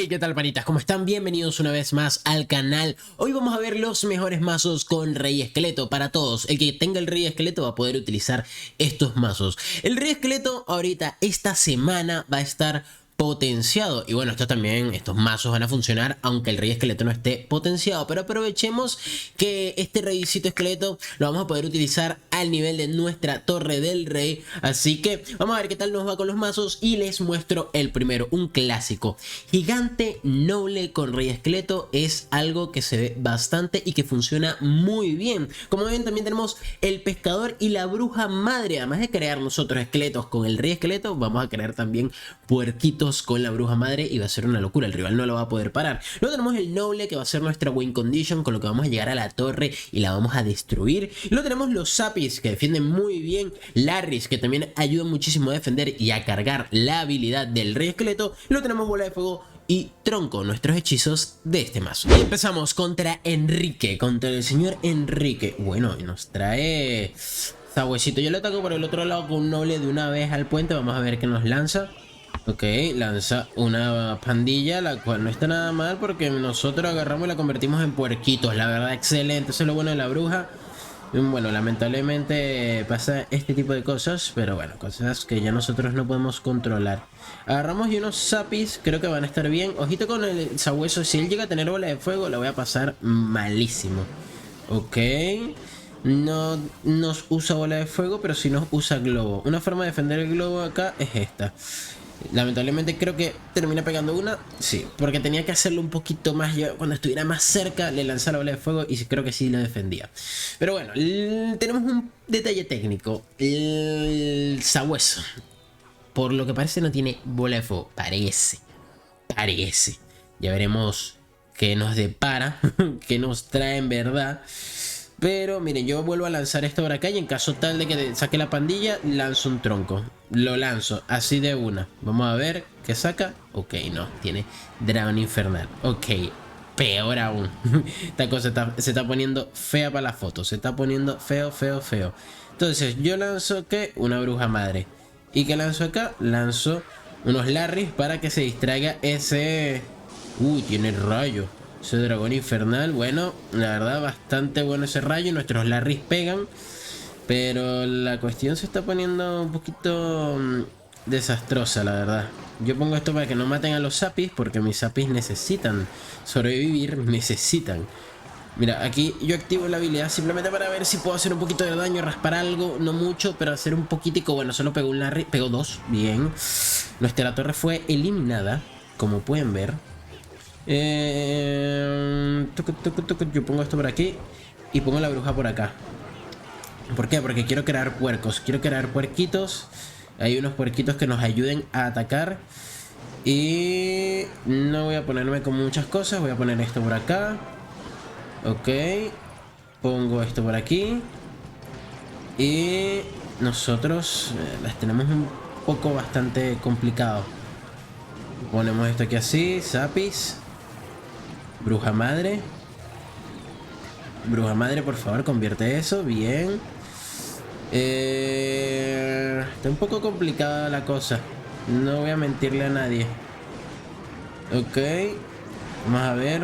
Hey, ¿qué tal, panitas? ¿Cómo están? Bienvenidos una vez más al canal. Hoy vamos a ver los mejores mazos con Rey Esqueleto para todos. El que tenga el Rey Esqueleto va a poder utilizar estos mazos. El Rey Esqueleto ahorita, esta semana, va a estar potenciado. Y bueno, estos mazos van a funcionar aunque el Rey Esqueleto no esté potenciado. Pero aprovechemos que este Reycito Esqueleto lo vamos a poder utilizar al nivel de nuestra Torre del Rey. Así que vamos a ver qué tal nos va con los mazos y les muestro el primero, un clásico. Gigante Noble con Rey Esqueleto es algo que se ve bastante y que funciona muy bien. Como ven, también tenemos el Pescador y la Bruja Madre. Además de crear nosotros esqueletos con el Rey Esqueleto, vamos a crear también puerquitos con la Bruja Madre y va a ser una locura, el rival no lo va a poder parar. Luego tenemos el Noble, que va a ser nuestra win condition, con lo que vamos a llegar a la torre y la vamos a destruir. Y luego tenemos los Zapis, que defienden muy bien, Larrys, que también ayudan muchísimo a defender y a cargar la habilidad del Rey Esqueleto. Y luego tenemos Bola de Fuego y Tronco, nuestros hechizos de este mazo. Y empezamos contra Enrique, contra el señor Enrique. Bueno, y nos trae Sabuesito. Yo le ataco por el otro lado con un Noble de una vez al puente. Vamos a ver qué nos lanza. Ok, lanza una pandilla, la cual no está nada mal porque nosotros agarramos y la convertimos en puerquitos. La verdad, excelente. Eso es lo bueno de la bruja. Bueno, lamentablemente pasa este tipo de cosas, pero bueno, cosas que ya nosotros no podemos controlar. Agarramos y unos Zapis, creo que van a estar bien. Ojito con el sabueso, si él llega a tener bola de fuego, la voy a pasar malísimo. Ok. No nos usa bola de fuego, pero sí nos usa globo. Una forma de defender el globo acá es esta. Lamentablemente creo que termina pegando una. Sí, porque tenía que hacerlo un poquito más. Yo, cuando estuviera más cerca, le lanzaba la bola de fuego y creo que sí lo defendía. Pero bueno, tenemos un detalle técnico. El sabueso, por lo que parece, no tiene bola de fuego. Parece. Ya veremos qué nos depara, qué nos trae en verdad. Pero miren, yo vuelvo a lanzar esto por acá y en caso tal de que saque la pandilla, lanzo un tronco. Lo lanzo así de una. Vamos a ver qué saca. Ok, no, tiene dragón infernal. Ok, peor aún. Esta cosa se está poniendo fea para la foto. Se está poniendo feo. Entonces yo lanzo, ¿qué? Una bruja madre. ¿Y qué lanzo acá? Lanzo unos Larrys para que se distraiga ese... Uy, tiene rayo. Ese dragón infernal, bueno, la verdad bastante bueno ese rayo. Nuestros Larrys pegan, pero la cuestión se está poniendo un poquito desastrosa, la verdad. Yo pongo esto para que no maten a los Zapis, porque mis Zapis necesitan sobrevivir, necesitan. Mira, aquí yo activo la habilidad simplemente para ver si puedo hacer un poquito de daño, raspar algo, no mucho, pero hacer un poquitico. Bueno, solo pegó un Larry, pegó dos, bien. Nuestra torre fue eliminada, como pueden ver. Yo pongo esto por aquí y pongo la bruja por acá. ¿Por qué? Porque quiero crear puercos. Quiero crear puerquitos. Hay unos puerquitos que nos ayuden a atacar. Y no voy a ponerme con muchas cosas. Voy a poner esto por acá. Ok. Pongo esto por aquí. Y nosotros las tenemos un poco bastante complicado. Ponemos esto aquí así. Zapis. Bruja madre. Bruja madre, por favor, convierte eso. Bien. Está un poco complicada la cosa. No voy a mentirle a nadie. Ok. Vamos a ver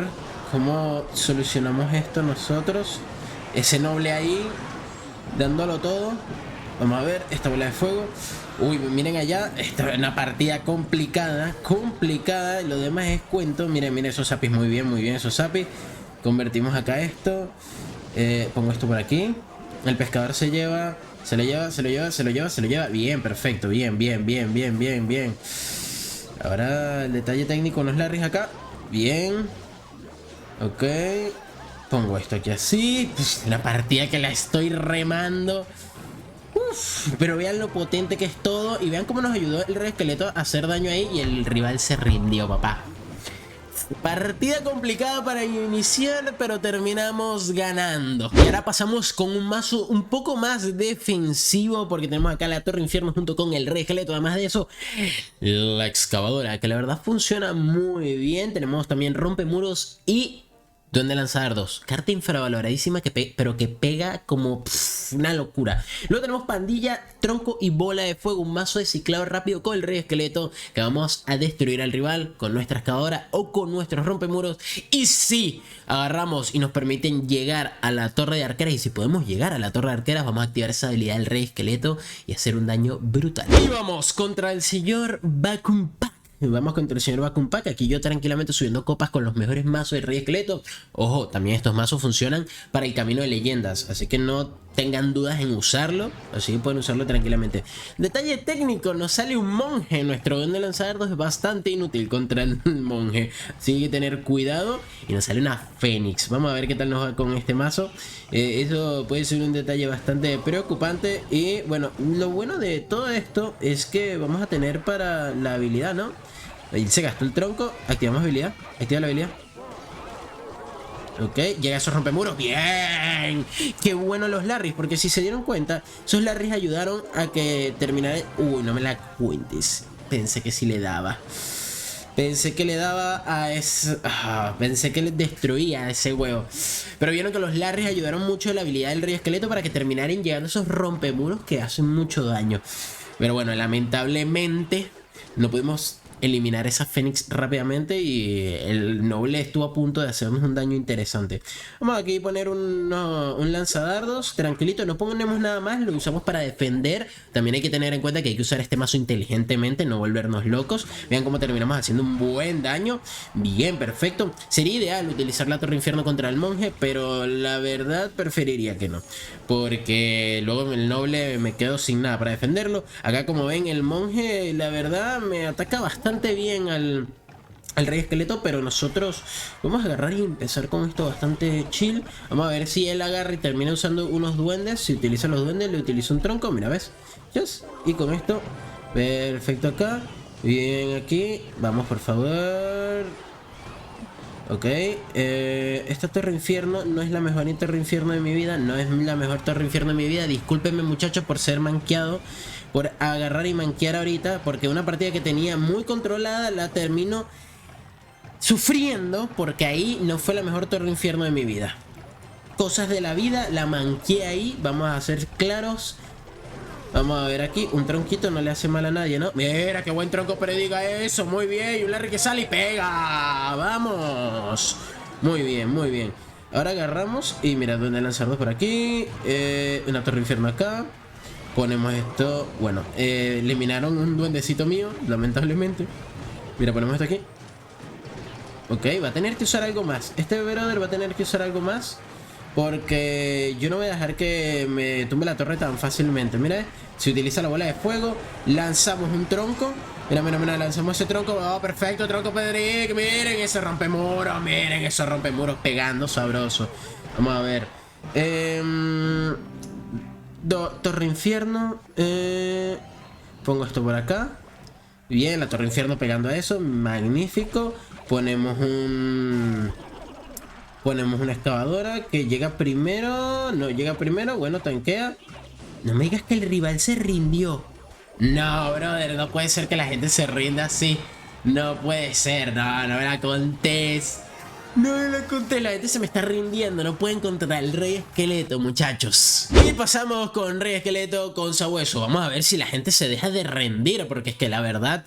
cómo solucionamos esto nosotros. Ese noble ahí, dándolo todo. Vamos a ver esta bola de fuego. Uy, miren allá, esta es una partida complicada. Lo demás es cuento. Miren esos Zapis, muy bien esos Zapis. Convertimos acá esto. Pongo esto por aquí. El pescador se lo lleva. Bien, perfecto, bien. Ahora el detalle técnico, unos Larrys acá. Bien. Ok. Pongo esto aquí así. Una partida que la estoy remando. Pero vean lo potente que es todo. Y vean cómo nos ayudó el Rey Esqueleto a hacer daño ahí. Y el rival se rindió, papá. Partida complicada para iniciar, pero terminamos ganando. Y ahora pasamos con un mazo un poco más defensivo, porque tenemos acá la Torre Infierno junto con el Rey Esqueleto. Además de eso, la Excavadora, que la verdad funciona muy bien. Tenemos también Rompemuros y Duende Lanzadardos, carta infravaloradísima pero que pega como una locura. Luego tenemos Pandilla, Tronco y Bola de Fuego, un mazo de ciclado rápido con el Rey Esqueleto que vamos a destruir al rival con nuestra excavadora o con nuestros rompemuros. Y si agarramos y nos permiten llegar a la torre de arqueras, y si podemos llegar a la torre de arqueras, vamos a activar esa habilidad del Rey Esqueleto y hacer un daño brutal. Y vamos contra el señor Vacuum Pack. Vamos contra el señor Vacuum Pack. Aquí yo tranquilamente subiendo copas con los mejores mazos de Rey Esqueleto. Ojo, también estos mazos funcionan para el camino de leyendas, así que no tengan dudas en usarlo. Así que pueden usarlo tranquilamente. Detalle técnico, nos sale un monje. Nuestro duende lanzadardos es bastante inútil contra el monje, así que hay que tener cuidado. Y nos sale una fénix. Vamos a ver qué tal nos va con este mazo. Eso puede ser un detalle bastante preocupante. Y bueno, lo bueno de todo esto es que vamos a tener para la habilidad, ¿no? Ahí se gastó el tronco. Activamos habilidad. Activa la habilidad. Ok, llega esos rompemuros. ¡Bien! ¡Qué bueno los Larrys! Porque si se dieron cuenta, esos Larrys ayudaron a que terminara... Uy, no me la cuentes. Pensé que sí le daba. Pensé que le daba a ese... pensé que le destruía a ese huevo. Pero vieron que los Larrys ayudaron mucho en la habilidad del Rey Esqueleto para que terminaran llegando esos rompemuros que hacen mucho daño. Pero bueno, lamentablemente no pudimos eliminar esa fénix rápidamente y el noble estuvo a punto de hacernos un daño interesante. Vamos aquí a poner un lanzadardos tranquilito, no ponemos nada más, lo usamos para defender. También hay que tener en cuenta que hay que usar este mazo inteligentemente, no volvernos locos. Vean cómo terminamos haciendo un buen daño. Bien, perfecto. Sería ideal utilizar la Torre Infierno contra el monje, pero la verdad preferiría que no, porque luego el noble me quedo sin nada para defenderlo. Acá, como ven, el monje la verdad me ataca bastante bien al Rey Esqueleto, pero nosotros vamos a agarrar y empezar con esto bastante chill. Vamos a ver si él agarra y termina usando unos duendes. Si utiliza los duendes, le utiliza un tronco, mira, ¿ves? Yes. Y con esto, perfecto acá. Bien aquí, vamos por favor. Ok, esta Torre Infierno no es la mejor Torre Infierno de mi vida. No es la mejor Torre Infierno de mi vida. Discúlpenme, muchachos, por ser manqueado, por agarrar y manquear ahorita, porque una partida que tenía muy controlada la termino sufriendo, porque ahí no fue la mejor Torre Infierno de mi vida. Cosas de la vida, la manqué ahí, vamos a ser claros. Vamos a ver aquí, un tronquito no le hace mal a nadie, ¿no? Mira, qué buen tronco, pero diga eso, muy bien. Y un Larry que sale y pega, vamos. Muy bien, muy bien. Ahora agarramos y mira, duende lanzardos por aquí, una Torre Infierno acá. Ponemos esto, bueno, eliminaron un duendecito mío, lamentablemente. Mira, ponemos esto aquí. Ok, va a tener que usar algo más. Este brother va a tener que usar algo más, porque yo no voy a dejar que me tumbe la torre tan fácilmente. Mira, si utiliza la bola de fuego, lanzamos un tronco. Mira, mira, mira, lanzamos ese tronco. Oh, perfecto, tronco Pedrick. Miren ese rompemuros, miren esos rompemuros pegando sabroso. Vamos a ver. Torre Infierno. Pongo esto por acá. Bien, la Torre Infierno pegando a eso. Magnífico. Ponemos una excavadora que llega primero. No llega primero. Bueno, tanquea. No me digas que el rival se rindió. No, brother, no puede ser que la gente se rinda así. No puede ser, no me la contés. No me la conté, la gente se me está rindiendo. No pueden contra el Rey Esqueleto, muchachos. Y pasamos con Rey Esqueleto con Sabueso. Vamos a ver si la gente se deja de rendir, porque es que la verdad...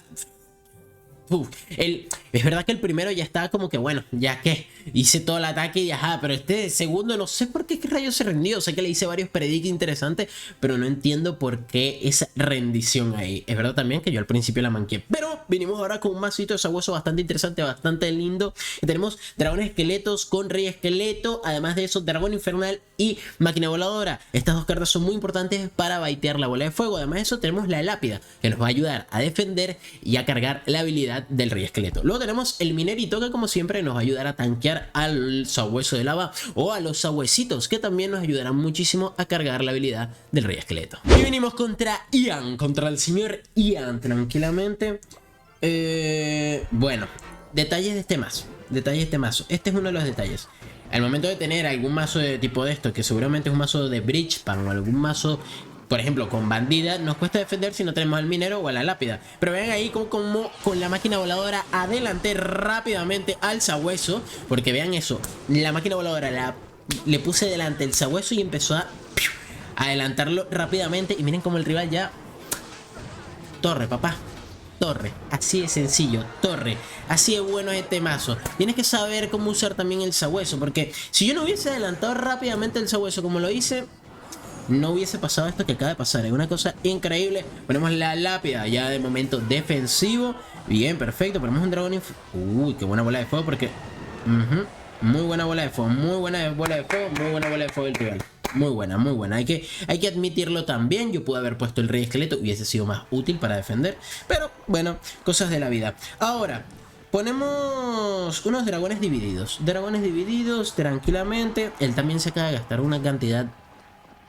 es verdad que el primero ya estaba como que bueno, ya que hice todo el ataque y ajá, pero este segundo no sé por qué rayos se rendió. Sé que le hice varios predicts interesantes, pero no entiendo por qué esa rendición ahí. Es verdad también que yo al principio la manqué, pero vinimos ahora con un masito de Sabueso bastante interesante, bastante lindo. Y tenemos dragones esqueletos con Rey Esqueleto, además de eso dragón infernal y máquina voladora. Estas dos cartas son muy importantes para baitear la bola de fuego. Además de eso tenemos la lápida, que nos va a ayudar a defender y a cargar la habilidad del Rey Esqueleto. Luego tenemos el minerito, que como siempre nos va a ayudar a tanquear al sabueso de lava o a los sabuesitos, que también nos ayudarán muchísimo a cargar la habilidad del Rey Esqueleto. Y venimos contra Ian, contra el señor Ian, tranquilamente. Bueno, detalles de este mazo. Este es uno de los detalles. Al momento de tener algún mazo de tipo de esto, que seguramente es un mazo de Bridgepan o algún mazo por ejemplo, con bandida nos cuesta defender si no tenemos al minero o a la lápida. Pero vean ahí como con la máquina voladora adelanté rápidamente al sabueso. Porque vean eso, la máquina voladora le puse delante el sabueso y empezó a adelantarlo rápidamente. Y miren como el rival ya... Torre, papá. Torre, así de sencillo, torre, así de bueno es este mazo. Tienes que saber cómo usar también el sabueso, porque si yo no hubiese adelantado rápidamente el sabueso como lo hice, no hubiese pasado esto que acaba de pasar. Es una cosa increíble. Ponemos la lápida ya de momento defensivo. Bien, perfecto, ponemos un dragón. Uy, qué buena bola de fuego porque... muy buena bola de fuego, muy buena bola de fuego, muy buena bola de fuego del rival. Muy buena, muy buena. Hay que admitirlo también. Yo pude haber puesto el rey esqueleto, hubiese sido más útil para defender. Pero bueno, cosas de la vida. Ahora, ponemos unos dragones divididos. Dragones divididos tranquilamente. Él también se acaba de gastar una cantidad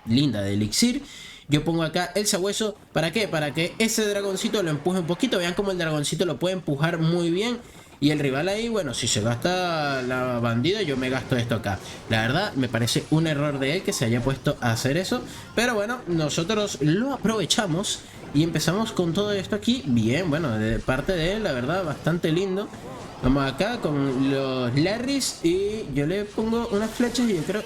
linda de elixir. Yo pongo acá el sabueso. ¿Para qué? Para que ese dragoncito lo empuje un poquito. Vean cómo el dragoncito lo puede empujar muy bien. Y el rival ahí, bueno, si se gasta la bandida, yo me gasto esto acá. La verdad, me parece un error de él que se haya puesto a hacer eso. Pero bueno, nosotros lo aprovechamos y empezamos con todo esto aquí. Bien, bueno, de parte de él, la verdad, bastante lindo. Vamos acá con los Larrys y yo le pongo unas flechas y yo creo...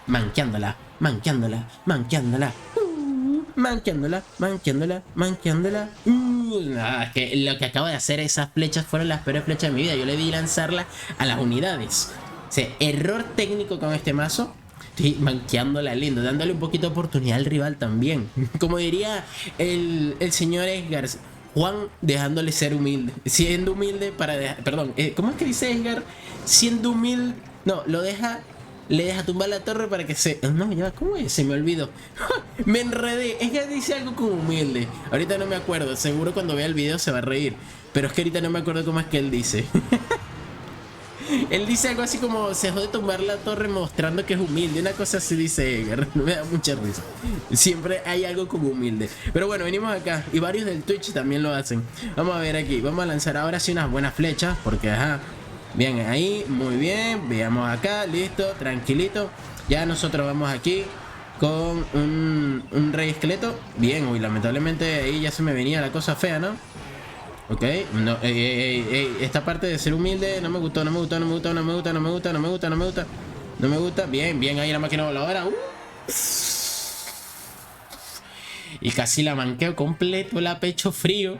Manqueándola, manqueándola, manqueándola. Manqueándola, manqueándola, manqueándola. Es que lo que acabo de hacer, esas flechas fueron las peores flechas de mi vida. Yo le di lanzarlas a las unidades. O sea, error técnico con este mazo. Estoy manqueándola lindo, dándole un poquito de oportunidad al rival también. Como diría el señor Edgar, Juan dejándole ser humilde. Siendo humilde para dejar... Perdón, ¿cómo es que dice Edgar? Siendo humilde... No, lo deja... Le deja tumbar la torre para que se... No, ya, ¿cómo es? Se me olvidó. Me enredé. Es que dice algo como humilde. Ahorita no me acuerdo. Seguro cuando vea el video se va a reír. Pero es que ahorita no me acuerdo cómo es que él dice. Él dice algo así como se dejó de tumbar la torre mostrando que es humilde. Una cosa así dice Edgar. Me da mucha risa. Siempre hay algo como humilde. Pero bueno, venimos acá. Y varios del Twitch también lo hacen. Vamos a ver aquí. Vamos a lanzar ahora sí unas buenas flechas. Porque ajá. Bien, ahí, muy bien. Veamos acá, listo, tranquilito. Ya nosotros vamos aquí con un rey esqueleto. Bien, uy, lamentablemente ahí ya se me venía la cosa fea, ¿no? Ok, no, esta parte de ser humilde no me gustó, no me gustó, no me gustó, no me gusta, no me gusta, no me gusta, no me gusta. No me gusta, bien, bien ahí la máquina voladora. Y casi la manqueo completo, la pecho frío.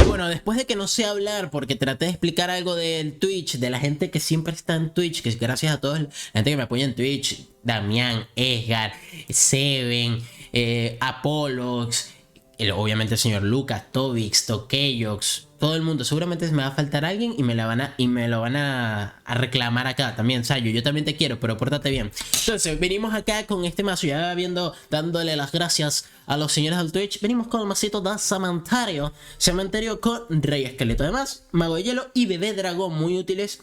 Bueno, después de que no sé hablar porque traté de explicar algo del Twitch, de la gente que siempre está en Twitch, que es gracias a toda la gente que me apoya en Twitch, Damián, Edgar, Seven, Apolox, obviamente el señor Lucas, Tobix, Tokeyox, todo el mundo. Seguramente me va a faltar alguien y me lo van a reclamar acá también. Sayo, yo también te quiero, pero pórtate bien. Entonces, venimos acá con este mazo, ya dándole las gracias a los señores del Twitch. Venimos con el masito de Cementerio. Cementerio con Rey Esqueleto. Además, Mago de Hielo y Bebé Dragón. Muy útiles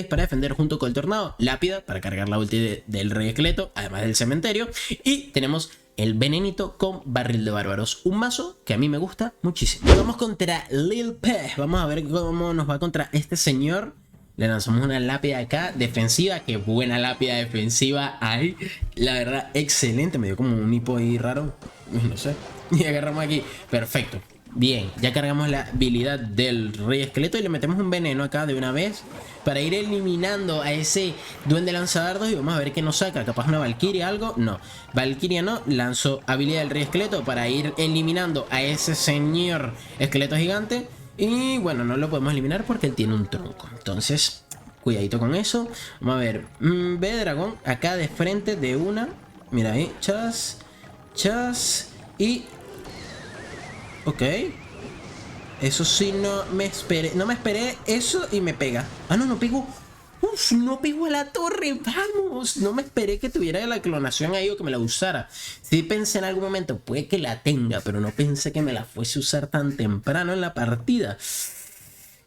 para defender junto con el Tornado. Lápida para cargar la ulti del Rey Esqueleto, además del Cementerio. Y tenemos el Venenito con Barril de Bárbaros. Un mazo que a mí me gusta muchísimo. Vamos contra Lil P. Vamos a ver cómo nos va contra este señor. Le lanzamos una lápida acá, defensiva. Qué buena lápida defensiva hay. La verdad, excelente. Me dio como un hipo ahí raro. No sé. Y agarramos aquí. Perfecto. Bien, ya cargamos la habilidad del Rey Esqueleto y le metemos un veneno acá de una vez para ir eliminando a ese duende lanzadardos y vamos a ver qué nos saca. Capaz una Valkyria, algo. No, Valkyria no. Lanzo habilidad del Rey Esqueleto para ir eliminando a ese señor esqueleto gigante. Y bueno, no lo podemos eliminar porque él tiene un tronco. Entonces, cuidadito con eso. Vamos a ver. B dragón acá de frente de una. Mira ahí. Chas. Chas. Y... ok. Eso sí, no me esperé eso y me pega. Ah, no, no pegó. Uf, no pegó a la torre, vamos. No me esperé que tuviera la clonación ahí o que me la usara. Sí pensé en algún momento, puede que la tenga, pero no pensé que me la fuese a usar tan temprano en la partida.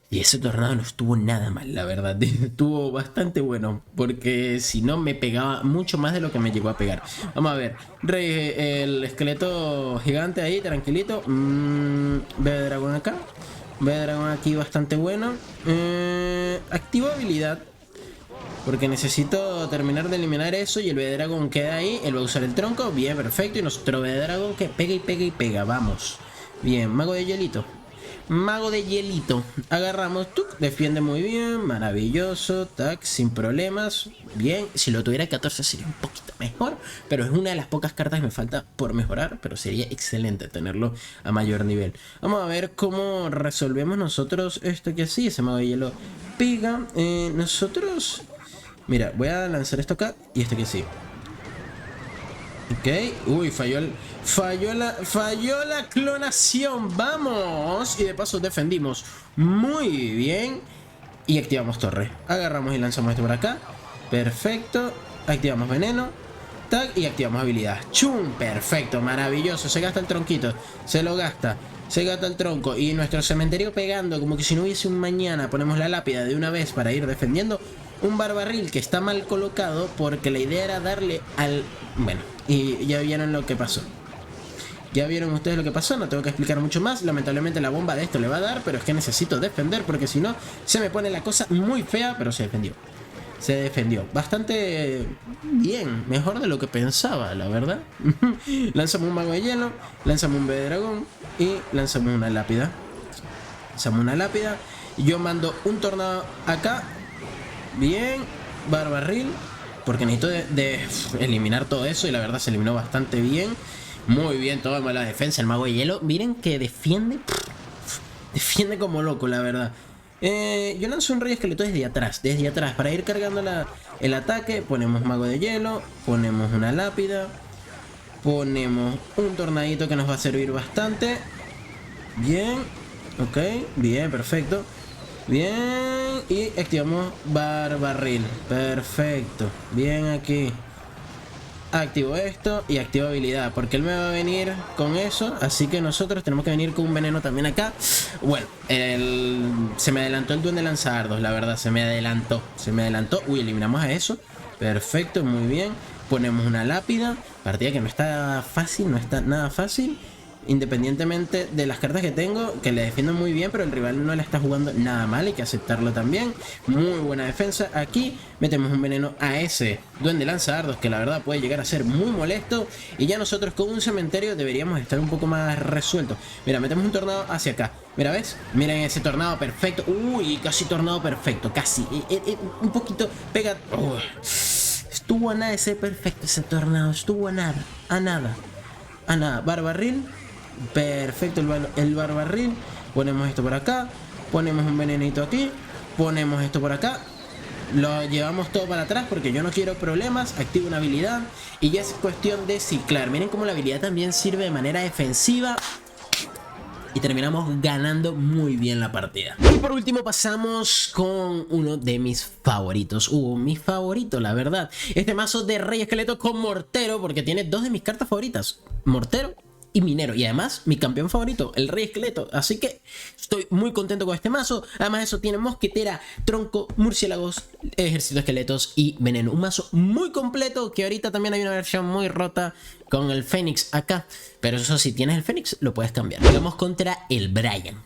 Y ese tornado no estuvo nada mal, la verdad. Estuvo bastante bueno, porque si no me pegaba mucho más de lo que me llegó a pegar. Vamos a ver. El esqueleto gigante ahí, tranquilito. Ve de dragón acá. Ve de dragón aquí, bastante bueno. Activo habilidad. Porque necesito terminar de eliminar eso y el B-Dragon queda ahí. Él va a usar el tronco. Bien, perfecto. Y nuestro B-Dragon que pega y pega y pega. Vamos. Bien, mago de hielito. Mago de hielito. Agarramos. Tuc, defiende muy bien. Maravilloso. Tac, sin problemas. Bien. Si lo tuviera 14 sería un poquito mejor. Pero es una de las pocas cartas que me falta por mejorar. Pero sería excelente tenerlo a mayor nivel. Vamos a ver cómo resolvemos nosotros esto que así. Ese mago de hielo pega. Nosotros... Mira, voy a lanzar esto acá y esto que sí. Ok, uy, falló la clonación. Vamos. Y de paso defendimos muy bien. Y activamos torre. Agarramos y lanzamos esto por acá. Perfecto. Activamos veneno. Tag y activamos habilidad. ¡Chum! Perfecto, maravilloso. Se gasta el tronquito. Se lo gasta. Se gasta el tronco. Y nuestro cementerio pegando como que si no hubiese un mañana. Ponemos la lápida de una vez para ir defendiendo. Un barbarril que está mal colocado porque la idea era darle al... Bueno, y ya vieron lo que pasó. Ya vieron ustedes lo que pasó, no tengo que explicar mucho más. Lamentablemente la bomba de esto le va a dar, pero es que necesito defender porque si no se me pone la cosa muy fea, pero se defendió. Se defendió bastante bien, mejor de lo que pensaba, la verdad. Lanzamos un mago de hielo, lanzamos un B-Dragón y lanzamos una lápida. Lanzamos una lápida. Yo mando un tornado acá. Bien, barbarril. Porque necesito de eliminar todo eso. Y la verdad se eliminó bastante bien. Muy bien, toda la defensa. El mago de hielo, miren que defiende. Defiende como loco, la verdad. Yo lanzo un rey esqueleto desde atrás. Desde atrás, para ir cargando el ataque. Ponemos mago de hielo. Ponemos una lápida. Ponemos un tornadito que nos va a servir bastante. Bien. Ok, bien, perfecto. Bien, y activamos barbarril. Perfecto, bien aquí. Activo esto y activo habilidad, porque él me va a venir con eso. Así que nosotros tenemos que venir con un veneno también acá. Bueno, se me adelantó el duende lanzadardos, la verdad, se me adelantó. Uy, eliminamos a eso. Perfecto, muy bien. Ponemos una lápida. Partida que no está fácil, no está nada fácil. Independientemente de las cartas que tengo, que le defiendo muy bien, pero el rival no la está jugando nada mal, hay que aceptarlo también. Muy buena defensa. Aquí metemos un veneno a ese duende lanzadardos, que la verdad puede llegar a ser muy molesto. Y ya nosotros con un cementerio deberíamos estar un poco más resueltos. Mira, metemos un tornado hacia acá. Mira, ¿ves? Miren ese tornado perfecto. Uy, casi tornado perfecto, casi. Un poquito pega. Estuvo a nada de ser perfecto ese tornado, estuvo a nada, a nada. A nada, barbarril. Perfecto el barbarril. Ponemos esto por acá. Ponemos un venenito aquí. Ponemos esto por acá. Lo llevamos todo para atrás porque yo no quiero problemas. Activo una habilidad y ya es cuestión de ciclar. Miren cómo la habilidad también sirve de manera defensiva. Y terminamos ganando muy bien la partida. Y por último pasamos con uno de mis favoritos. Mi favorito, la verdad. Este mazo de Rey Esqueleto con Mortero, porque tiene dos de mis cartas favoritas. Mortero y Minero. Y además, mi campeón favorito, el Rey Esqueleto. Así que estoy muy contento con este mazo. Además eso tiene mosquetera, tronco, murciélagos, ejército de esqueletos y veneno. Un mazo muy completo que ahorita también hay una versión muy rota con el Fénix acá. Pero eso, si tienes el Fénix, lo puedes cambiar. Vamos contra el Brian.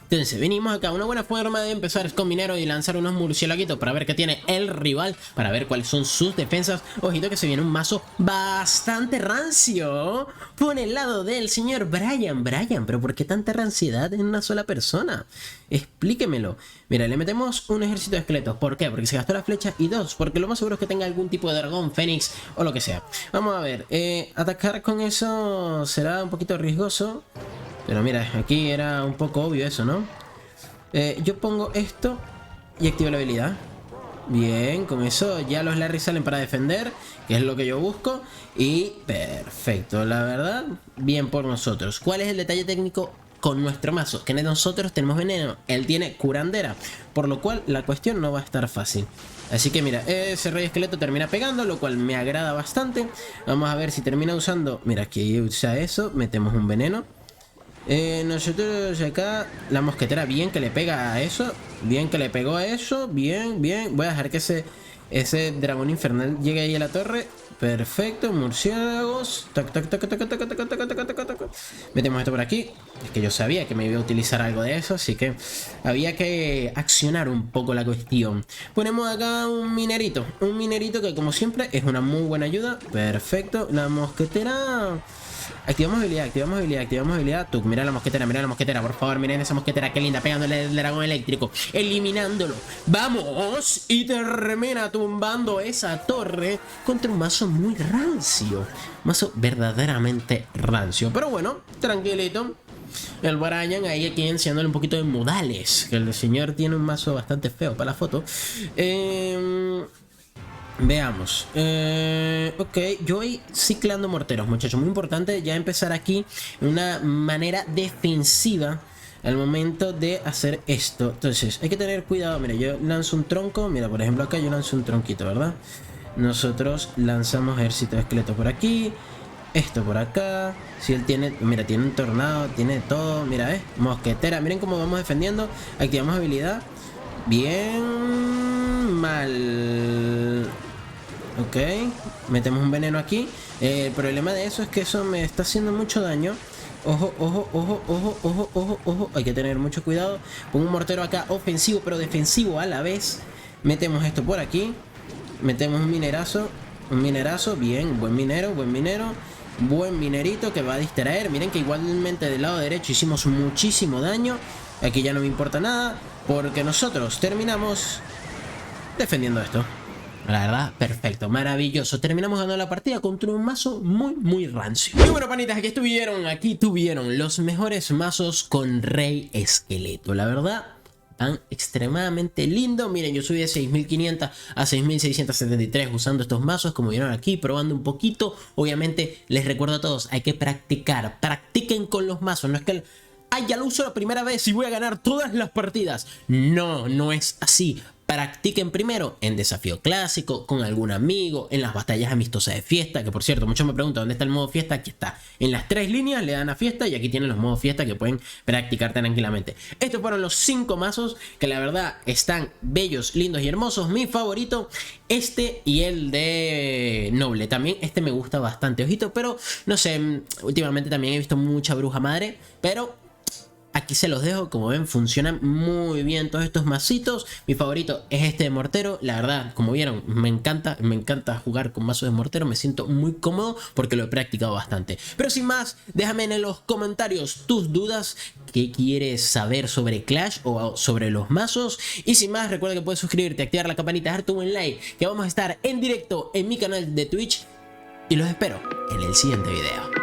Entonces, venimos acá. Una buena forma de empezar es con Minero y lanzar unos murciélaguitos para ver qué tiene el rival. Para ver cuáles son sus defensas. Ojito que se viene un mazo bastante rancio por el lado del señor Brian. Pero ¿por qué tanta ranciedad en una sola persona? Explíquemelo. Mira, le metemos un ejército de esqueletos. ¿Por qué? Porque se gastó la flecha. Y dos, porque lo más seguro es que tenga algún tipo de dragón, fénix o lo que sea. Vamos a ver. Atacar con eso será un poquito riesgoso. Pero mira, aquí era un poco obvio eso, ¿no? Yo pongo esto y activo la habilidad. Bien, con eso ya los Larry salen para defender, que es lo que yo busco. Y perfecto, la verdad, bien por nosotros. ¿Cuál es el detalle técnico con nuestro mazo? Que nosotros tenemos veneno, él tiene curandera, por lo cual la cuestión no va a estar fácil. Así que mira, ese Rey Esqueleto termina pegando, lo cual me agrada bastante. Vamos a ver si termina usando... Mira, aquí usa eso, metemos un veneno. Nosotros acá, la mosquetera bien que le pega a eso. Bien que le pegó a eso, bien. Voy a dejar que se ese dragón infernal llegue ahí a la torre. Perfecto, murciélagos. Tac, tac, tac, tac, tac, tac, tac, tac, tac, tac, tac, tac. Metemos esto por aquí. Es que yo sabía que me iba a utilizar algo de eso, así que había que accionar un poco la cuestión. Ponemos acá un minerito que como siempre es una muy buena ayuda. Perfecto, la mosquetera. Activamos habilidad, activamos habilidad, activamos habilidad. Tú, mira la mosquetera, por favor, miren esa mosquetera, qué linda, pegándole el dragón eléctrico, eliminándolo. ¡Vamos! Y termina tumbando esa torre contra un mazo muy rancio. Mazo verdaderamente rancio. Pero bueno, tranquilito. El Brian ahí aquí enseñándole un poquito de modales. Que el señor tiene un mazo bastante feo para la foto. Veamos. Ok, yo voy ciclando morteros, muchachos. Muy importante ya empezar aquí de una manera defensiva al momento de hacer esto. Entonces, hay que tener cuidado. Mira, yo lanzo un tronco. Mira, por ejemplo, acá yo lanzo un tronquito, ¿verdad? Nosotros lanzamos ejército de esqueletos por aquí. Esto por acá. Si él tiene... Mira, tiene un tornado, tiene todo. Mira, mosquetera. Miren cómo vamos defendiendo. Activamos habilidad. Bien mal. Ok, metemos un veneno aquí. El problema de eso es que eso me está haciendo mucho daño. Ojo, ojo, ojo, ojo, ojo, ojo, ojo. Hay que tener mucho cuidado. Pongo un mortero acá ofensivo pero defensivo a la vez. Metemos esto por aquí. Metemos un minerazo. Un minerazo, bien, buen minero, buen minero. Buen minerito que va a distraer. Miren que igualmente del lado derecho hicimos muchísimo daño. Aquí ya no me importa nada porque nosotros terminamos defendiendo esto. La verdad, perfecto, maravilloso. Terminamos ganando la partida contra un mazo muy rancio. Y bueno, panitas, aquí tuvieron los mejores mazos con Rey Esqueleto. La verdad, tan extremadamente lindo. Miren, yo subí de 6500 a 6673 usando estos mazos, como vieron aquí, probando un poquito. Obviamente, les recuerdo a todos, hay que practicar. Practiquen con los mazos, no es que... ¡Ay, ya lo uso la primera vez y voy a ganar todas las partidas! No, no es así. Practiquen primero en desafío clásico, con algún amigo, en las batallas amistosas de fiesta, que por cierto, muchos me preguntan dónde está el modo fiesta. Aquí está, en las 3 líneas le dan a fiesta y aquí tienen los modos fiesta que pueden practicar tranquilamente. Estos fueron los 5 mazos que la verdad están bellos, lindos y hermosos. Mi favorito, este y el de Noble. También este me gusta bastante, ojito, pero no sé, últimamente también he visto mucha bruja madre, pero... aquí se los dejo, como ven funcionan muy bien todos estos macitos. Mi favorito es este de mortero, la verdad, como vieron, me encanta jugar con mazos de mortero, me siento muy cómodo porque lo he practicado bastante. Pero sin más, déjame en los comentarios tus dudas, qué quieres saber sobre Clash o sobre los mazos. Y sin más, recuerda que puedes suscribirte, activar la campanita, darte un buen like, que vamos a estar en directo en mi canal de Twitch. Y los espero en el siguiente video.